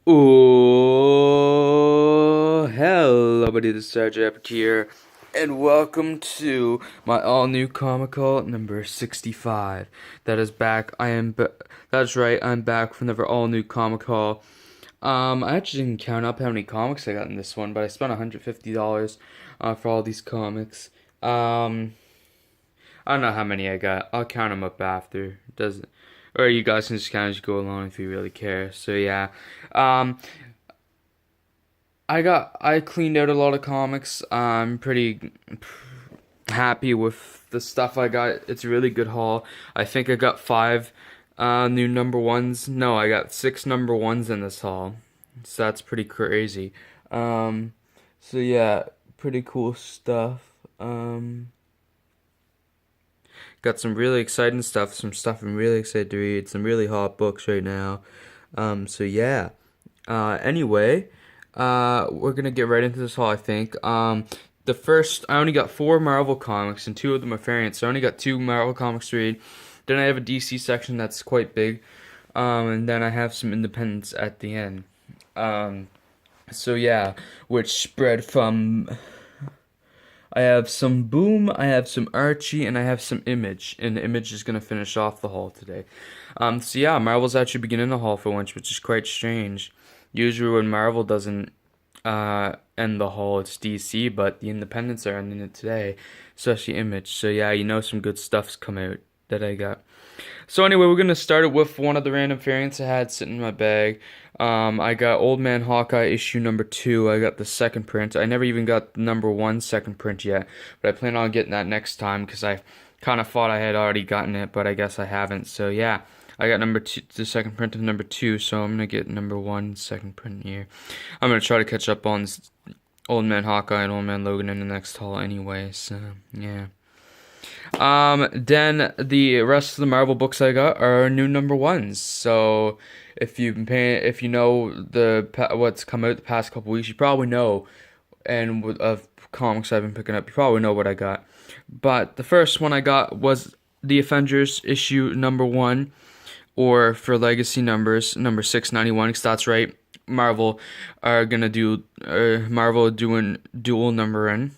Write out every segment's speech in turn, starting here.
Oh, hello, buddy. This is Sergeant here, and welcome to my all-new comic haul number 65. That is back. That's right. I'm back for another all-new comic haul. I actually didn't count up how many comics I got in this one, but I spent $150 for all these comics. I don't know how many I got. I'll count them up after. Doesn't, or you guys can just kind of just go along if you really care. So yeah. Um, I cleaned out a lot of comics. I'm pretty happy with the stuff I got. It's a really good haul. I think I got five new number ones. No, I got six number ones in this haul. So that's pretty crazy. Um, so yeah, pretty cool stuff. Got some really exciting stuff, some stuff I'm really excited to read, some really hot books right now. So yeah. Anyway, we're gonna get right into this haul, I think. I only got four Marvel comics, and two of them are variants. So I only got two Marvel comics to read. Then I have a DC section that's quite big. And then I have some independents at the end. So yeah, which spread from I have some Boom, I have some Archie, and I have some Image. And Image is going to finish off the haul today. So yeah, Marvel's actually beginning the haul for once, which is quite strange. Usually when Marvel doesn't end the haul, it's DC, but the independents are ending it today, especially Image. So yeah, some good stuff's come out that I got. So anyway, we're gonna start it with one of the random variants I had sitting in my bag. I got Old Man Hawkeye issue number 2. I got the second print. I never even got number 1 second print yet, but I plan on getting that next time because I kind of thought I had already gotten it, but I guess I haven't. So yeah, I got number 2, the second print of number 2. So I'm gonna get number 1 second print here. I'm gonna try to catch up on Old Man Hawkeye and Old Man Logan in the next haul anyway. So yeah. Then the rest of the Marvel books I got are new number ones. So if if you know what's come out the past couple weeks, you probably know, and of comics I've been picking up, you probably know what I got. But the first one I got was the Avengers issue number 1, or for legacy numbers, number 691. Because that's right, Marvel doing dual numbering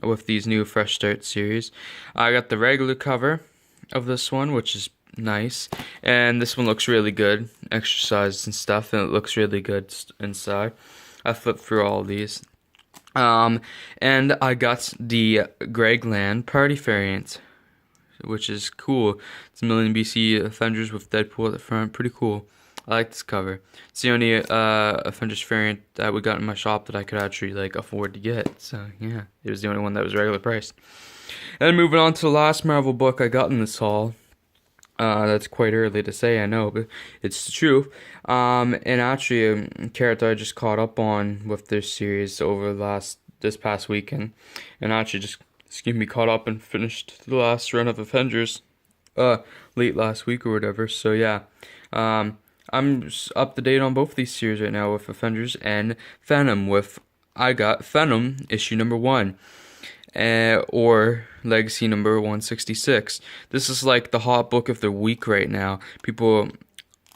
with these new Fresh Start series. I got the regular cover of this one, which is nice, and this one looks really good, exercise and stuff, and it looks really good inside. I flipped through all of these. And I got the Greg Land Party variant, which is cool. It's a Million BC Avengers with Deadpool at the front. Pretty cool. I like this cover. It's the only Avengers variant that we got in my shop that I could actually afford to get. So yeah, it was the only one that was regular priced. And moving on to the last Marvel book I got in this haul. That's quite early to say, I know, but it's the truth. And actually, a character I just caught up on with this series over this past weekend, and actually just caught up and finished the last run of Avengers, late last week or whatever. So yeah, I'm up to date on both these series right now with Avengers and Venom. I got Venom issue number 1. Or Legacy number 166. This is like the hot book of the week right now. People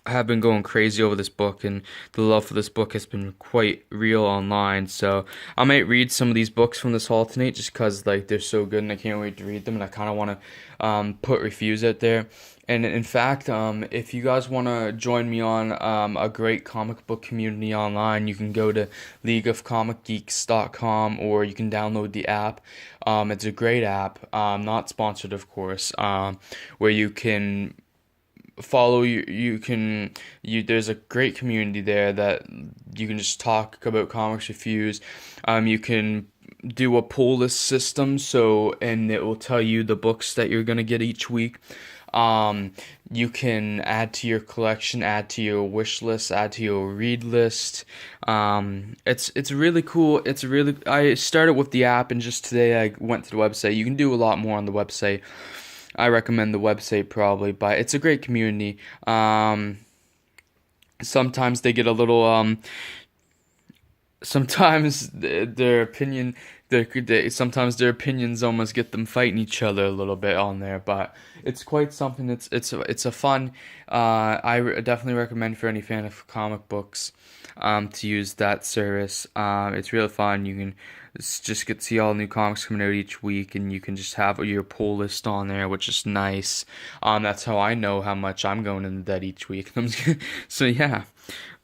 have been going crazy over this book, and the love for this book has been quite real online. So I might read some of these books from this haul tonight just because they're so good and I can't wait to read them, and I kind of want to put reviews out there. And in fact, if you guys want to join me on a great comic book community online, you can go to leagueofcomicgeeks.com, or you can download the app. It's a great app, not sponsored of course, where you can follow there's a great community there that you can just talk about comics reviews. You can do a pull list system, and it will tell you the books that you're gonna get each week. You can add to your collection, add to your wish list, add to your read list. It's really cool. I started with the app, and just today I went to the website. You can do a lot more on the website. I recommend the website probably, but it's a great community. Sometimes they get a little sometimes their opinion sometimes their opinions almost get them fighting each other a little bit on there, but it's quite something. It's a fun. Definitely recommend for any fan of comic books, to use that service. It's really fun. You can just get to see all new comics coming out each week, and you can just have your pull list on there, which is nice. That's how I know how much I'm going in the debt each week. So yeah.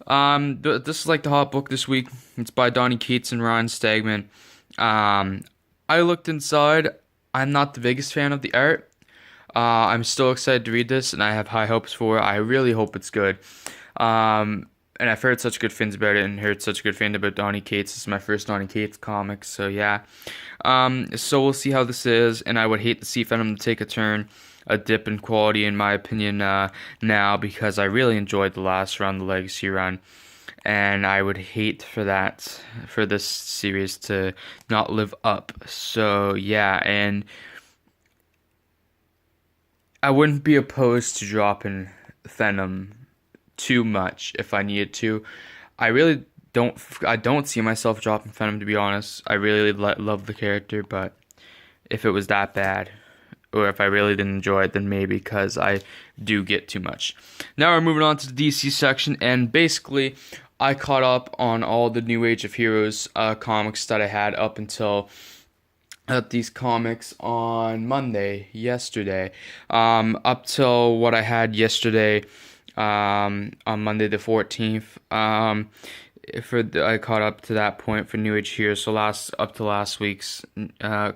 This is like the hot book this week. It's by Donny Cates and Ryan Stegman. I looked inside. I'm not the biggest fan of the art. I'm still excited to read this, and I have high hopes for it. I really hope it's good. And I've heard such good things about it, and heard such good things about Donny Cates. This is my first Donny Cates comic, so yeah. So we'll see how this is, and I would hate to see Venom take a dip in quality, in my opinion, now, because I really enjoyed the last run, the Legacy run, and I would hate for this series to not live up. So yeah, and I wouldn't be opposed to dropping Venom too much if I needed to. I don't see myself dropping Venom, to be honest. I really love the character, but if it was that bad, or if I really didn't enjoy it, then maybe, because I do get too much. Now we're moving on to the DC section, and basically I caught up on all the New Age of Heroes comics that I had up until these comics on yesterday. Up till what I had yesterday, on Monday the 14th. I caught up to that point for New Age Heroes. So up to last week's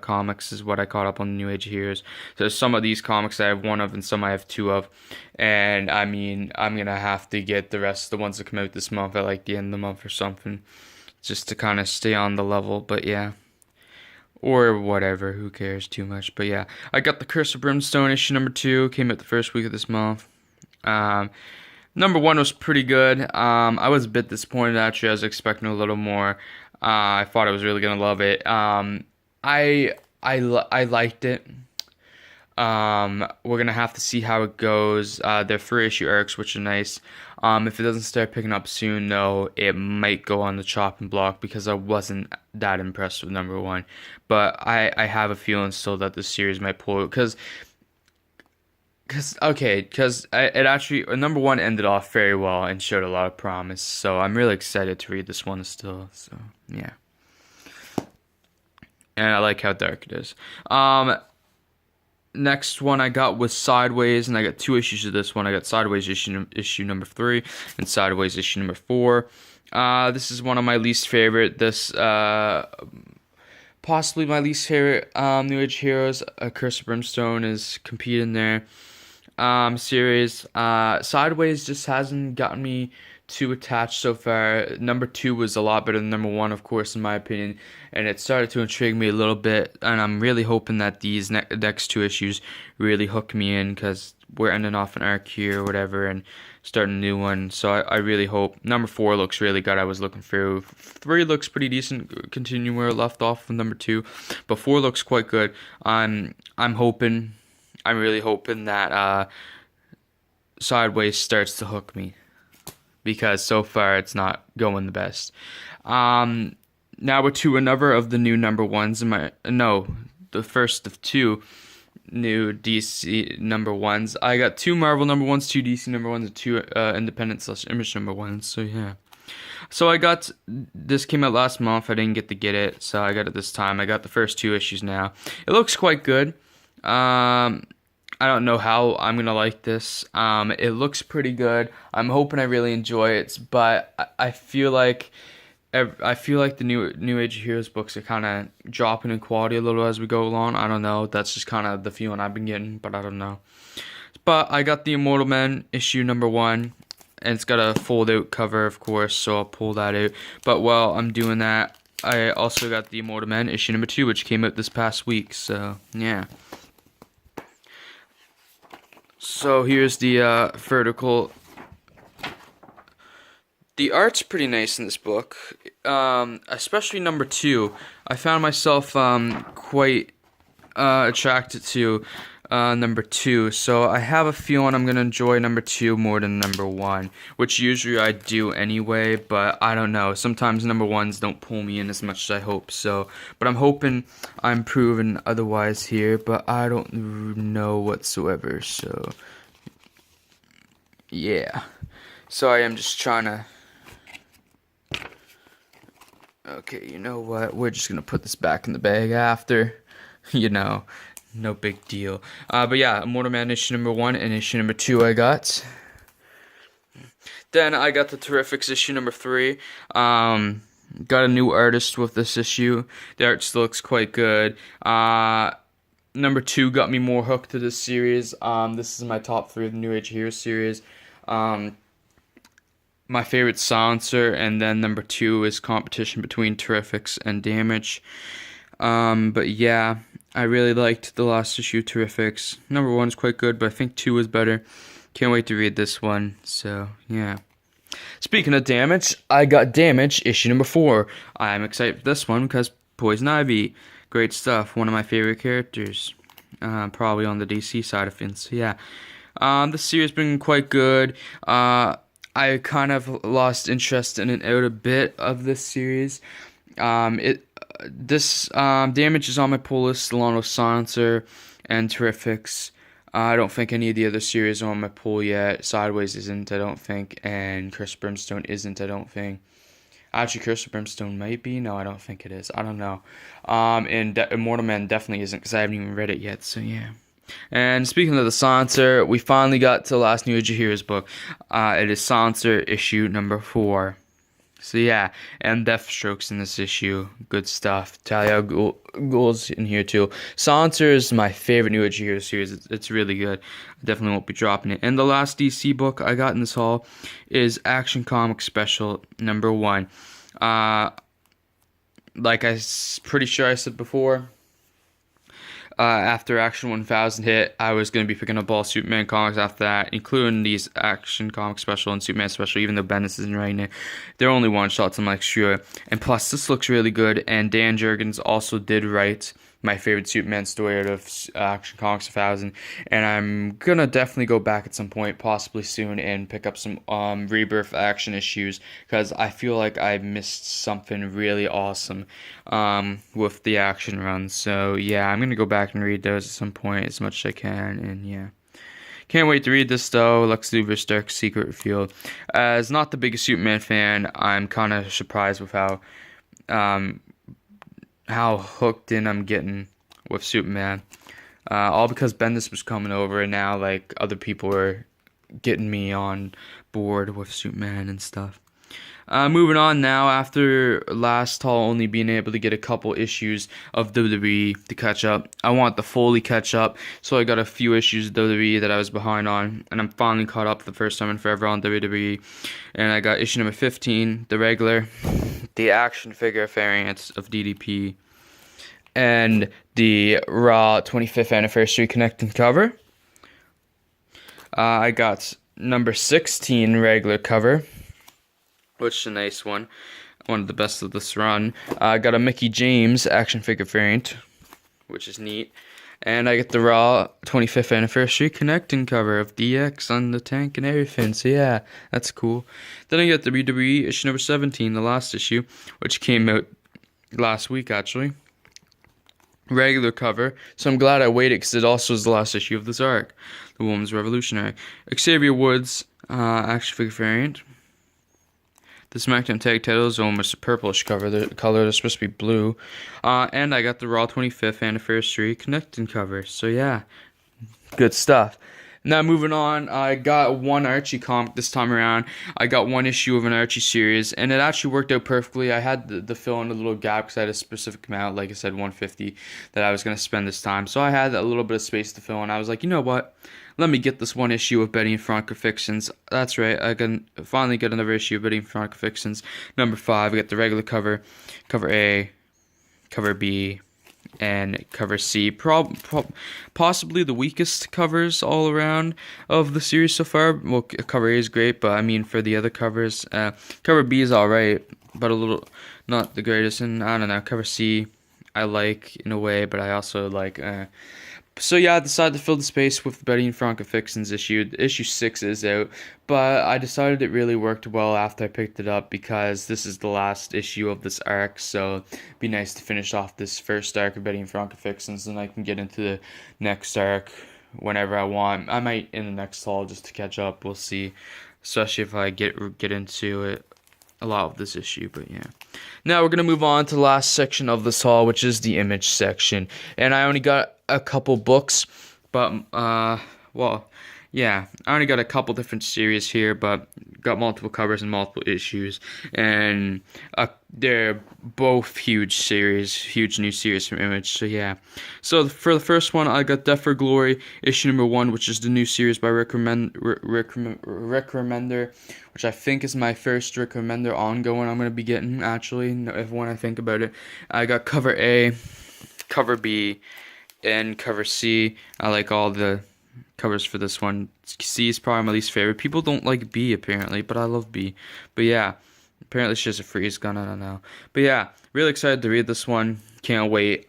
comics is what I caught up on New Age Heroes. So some of these comics I have one of, and some I have two of. And I mean, I'm gonna have to get the rest of the ones that come out this month at like the end of the month or something, just to kind of stay on the level. But yeah. Or whatever, who cares too much. But yeah, I got the Curse of Brimstone issue number 2, came out the first week of this month. Number 1 was pretty good. I was a bit disappointed, actually. I was expecting a little more. I thought I was really gonna love it. I liked it. We're gonna have to see how it goes. They're 3-issue arcs, which are nice. If it doesn't start picking up soon, though, it might go on the chopping block, because I wasn't that impressed with number 1. But I have a feeling still that this series might pull it, because it actually, number 1 ended off very well and showed a lot of promise. So I'm really excited to read this one still. So yeah, and I like how dark it is. Next one I got was Sideways, and I got 2 issues of this one. I got Sideways issue number 3 and Sideways issue number 4. This is one of my least favorite. Possibly my least favorite New Age Heroes. Curse of Brimstone is competing there. Series. Sideways just hasn't gotten me too attached so far. Number 2 was a lot better than number 1, of course, in my opinion, and it started to intrigue me a little bit, and I'm really hoping that these next 2 issues really hook me in, because we're ending off an arc here or whatever and starting a new one. So I really hope. Number 4 looks really good. I was looking through. 3 looks pretty decent, continuing where it left off from number 2, but 4 looks quite good. I'm really hoping that Sideways starts to hook me, because so far it's not going the best. Now we're to another of the new number 1s the first of 2 new DC number 1s. I got 2 Marvel number 1s, 2 DC number 1s, and 2 Independent/Image number 1s. So yeah. So this came out last month. I didn't get to get it, so I got it this time. I got the first 2 issues now. It looks quite good. I don't know how I'm gonna like this. It looks pretty good. I'm hoping I really enjoy it, but I feel like the New Age Heroes books are kind of dropping in quality a little as we go along. I don't know. That's just kind of the feeling I've been getting, but I don't know. But I got the Immortal Men issue number 1, and it's got a fold-out cover, of course, so I'll pull that out. But while I'm doing that, I also got the Immortal Men issue number 2, which came out this past week. So yeah. So here's the vertical. The art's pretty nice in this book, especially number 2. I found myself quite attracted to number 2. So I have a feeling I'm gonna enjoy number 2 more than number 1, which usually I do anyway, but I don't know. Sometimes number 1s don't pull me in as much as I hope so. But I'm hoping I'm proven otherwise here, but I don't know whatsoever, so yeah. Sorry, I'm just trying to... Okay, you know what? We're just gonna put this back in the bag after. You know, no big deal. But yeah, Immortal Man issue number 1 and issue number 2 I got. Then I got the Terrifics issue number 3. Got a new artist with this issue. The art still looks quite good. Number 2 got me more hooked to this series. This is my top 3 of the New Age Heroes series. My favorite Silencer, and then number 2 is competition between Terrifics and Damage. But yeah, I really liked the last issue of Terrifics. Number 1 is quite good, but I think 2 is better. Can't wait to read this one, so yeah. Speaking of Damage, I got Damage issue number 4. I'm excited for this one because Poison Ivy, great stuff, one of my favorite characters. Probably on the DC side of things, so yeah. This series has been quite good. I kind of lost interest in and out a bit of this series. Damage is on my pull list along with Silencer and Terrifics. I don't think any of the other series are on my pull yet. Sideways isn't, I don't think, and Curse of Brimstone isn't, I don't think. Actually, Curse of Brimstone might be. No, I don't think it is. I don't know. And Immortal Man definitely isn't because I haven't even read it yet, so yeah. And speaking of the Silencer, we finally got to the last New Age of Heroes book. It is Silencer issue number 4. So yeah, and Deathstroke's in this issue. Good stuff. Talia Ghul's in here too. Silencer is my favorite New Age of Heroes series. It's really good. I definitely won't be dropping it. And the last DC book I got in this haul is Action Comics Special number 1. Like pretty sure I said before, after Action 1000 hit, I was going to be picking up all Superman comics after that, including these Action Comics Special and Superman Special, even though Bendis isn't writing it. They're only one-shots, I'm like, sure. And plus, this looks really good, and Dan Jurgens also did write my favorite Superman story out of Action Comics 1000, and I'm going to definitely go back at some point, possibly soon, and pick up some Rebirth action issues, because I feel like I missed something really awesome with the action runs. So yeah, I'm going to go back and read those at some point as much as I can, and yeah. Can't wait to read this though. Lex Luthor's Dark Secret revealed. As not the biggest Superman fan, I'm kind of surprised with how hooked in I'm getting with Superman. All because Bendis was coming over, and now like other people are getting me on board with Superman and stuff. Moving on now, after last haul only being able to get a couple issues of WWE to catch up, I want the fully catch up, so I got a few issues of WWE that I was behind on, and I'm finally caught up for the first time in forever on WWE, and I got issue number 15, the regular, the action figure variants of DDP, and the Raw 25th Anniversary connecting cover. I got number 16 regular cover, which is a nice one of the best of this run. I got a Mickey James action figure variant, which is neat. And I get the Raw 25th Anniversary connecting cover of DX on the tank and everything. So yeah, that's cool. Then I get the WWE issue number 17, the last issue, which came out last week actually. Regular cover. So I'm glad I waited because it also is the last issue of this arc, The Woman's Revolutionary. Xavier Woods action figure variant. The SmackDown Tag Title is almost a purplish cover. The color is supposed to be blue. And I got the Raw 25th Anniversary connecting cover. So yeah, good stuff. Now moving on, I got one Archie comic this time around. I got one issue of an Archie series, and it actually worked out perfectly. I had the fill in a little gap because I had a specific amount, like I said, 150, that I was going to spend this time. So I had a little bit of space to fill, and I was like, you know what? Let me get this one issue of Betty and Veronica Fictions. That's right, I can finally get another issue of Betty and Veronica Fictions. Number 5, I got the regular cover, cover A, cover B, and cover C. Possibly the weakest covers all around of the series so far. Well, cover A is great, but I mean for the other covers, cover B is alright, but a little not the greatest. And I don't know, cover C I like in a way, but I also like. So yeah, I decided to fill the space with Betty and Franca Fixin's issue. Issue 6 is out, but I decided it really worked well after I picked it up because this is the last issue of this arc, so it'd be nice to finish off this first arc of Betty and Franca Fixin's, and I can get into the next arc whenever I want. I might in the next haul just to catch up. We'll see, especially if I get into it a lot of this issue, but yeah. Now we're gonna move on to the last section of this haul, which is the image section. And I only got a couple books, but well, yeah, I only got a couple different series here, but got multiple covers and multiple issues, and they're both huge new series from Image. So yeah, so for the first one, I got Death for Glory issue number 1, which is the new series by Rick Remender, which I think is my first Rick Remender ongoing I'm gonna be getting. Actually, when I think about it, I got cover A, cover B, and cover C. I like all the covers for this one. C is probably my least favorite. People don't like B apparently, but I love B. But yeah, apparently she has a freeze gun. I don't know. But yeah, really excited to read this one. Can't wait.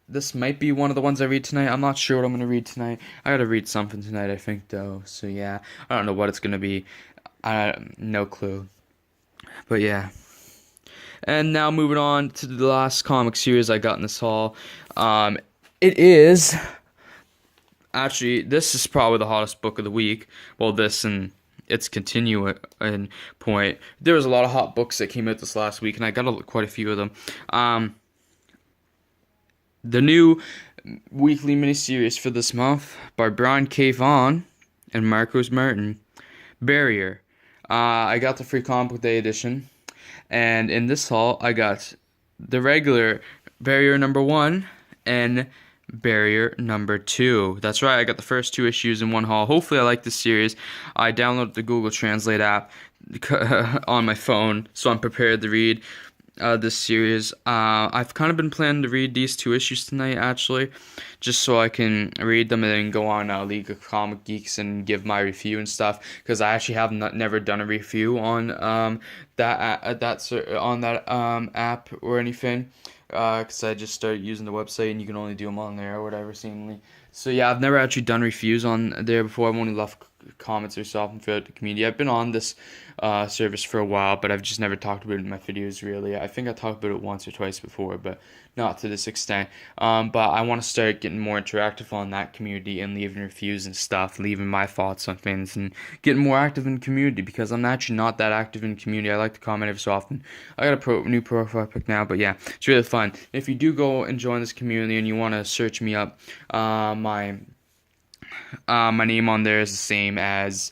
This might be one of the ones I read tonight. I'm not sure what I'm gonna read tonight. I gotta read something tonight, I think, though. So yeah, I don't know what it's gonna be. No clue. But yeah. And now moving on to the last comic series I got in this haul. It is actually, this is probably the hottest book of the week. Well, this and its continuing point. There was a lot of hot books that came out this last week, and I got quite a few of them. The new weekly miniseries for this month by Brian K. Vaughan and Marcos Martin, Barrier. I got the free comic book day edition, and in this haul, I got the regular Barrier number 1 and Barrier number 2. That's right, I got the first 2 issues in one haul. Hopefully I like this series. I downloaded the Google Translate app on my phone, so I'm prepared to read this series. I've kind of been planning to read these 2 issues tonight, actually, just so I can read them and then go on League of Comic Geeks and give my review and stuff, because I actually have never done a review on that app or anything. Because I just started using the website and you can only do them on there or whatever, seemingly. So yeah, I've never actually done reviews on there before. I've only left comments or something throughout the community. I've been on this service for a while, but I've just never talked about it in my videos, really. I think I talked about it once or twice before, but not to this extent. But I want to start getting more interactive on that community and leaving reviews and stuff, leaving my thoughts on things, and getting more active in the community, because I'm actually not that active in the community. I like to comment every so often. I got a new profile pic now, but yeah, it's really fun. If you do go and join this community and you want to search me up, my name on there is the same as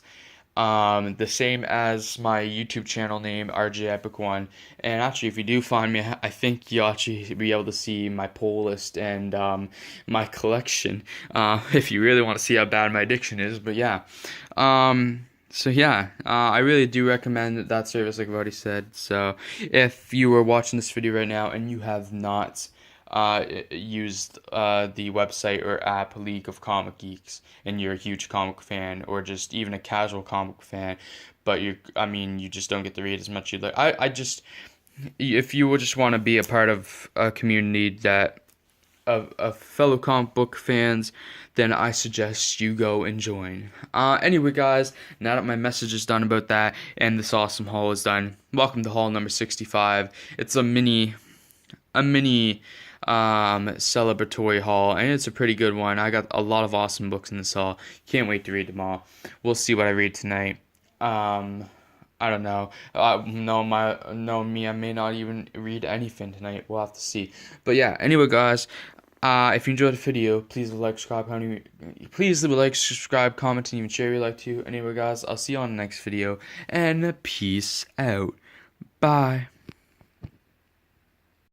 my YouTube channel name, RJ Epic One. And actually, if you do find me, I think you'll actually be able to see my poll list and my collection, if you really want to see how bad my addiction is. But yeah, so yeah, I really do recommend that service, like I've already said. So if you are watching this video right now and you have not used the website or app League of Comic Geeks, and you're a huge comic fan, or just even a casual comic fan, but you just don't get to read as much. If you would just want to be a part of a community that of fellow comic book fans, then I suggest you go and join. Anyway, guys, now that my message is done about that and this awesome haul is done, welcome to haul number 65. It's a mini celebratory haul, and it's a pretty good one. I got a lot of awesome books in this haul. Can't wait to read them all. We'll see what I read tonight. I don't know. Know me, I may not even read anything tonight. We'll have to see. But yeah, anyway, guys, if you enjoyed the video, please like, subscribe, comment, and even share if you like to. Anyway, guys, I'll see you on the next video, and peace out. Bye.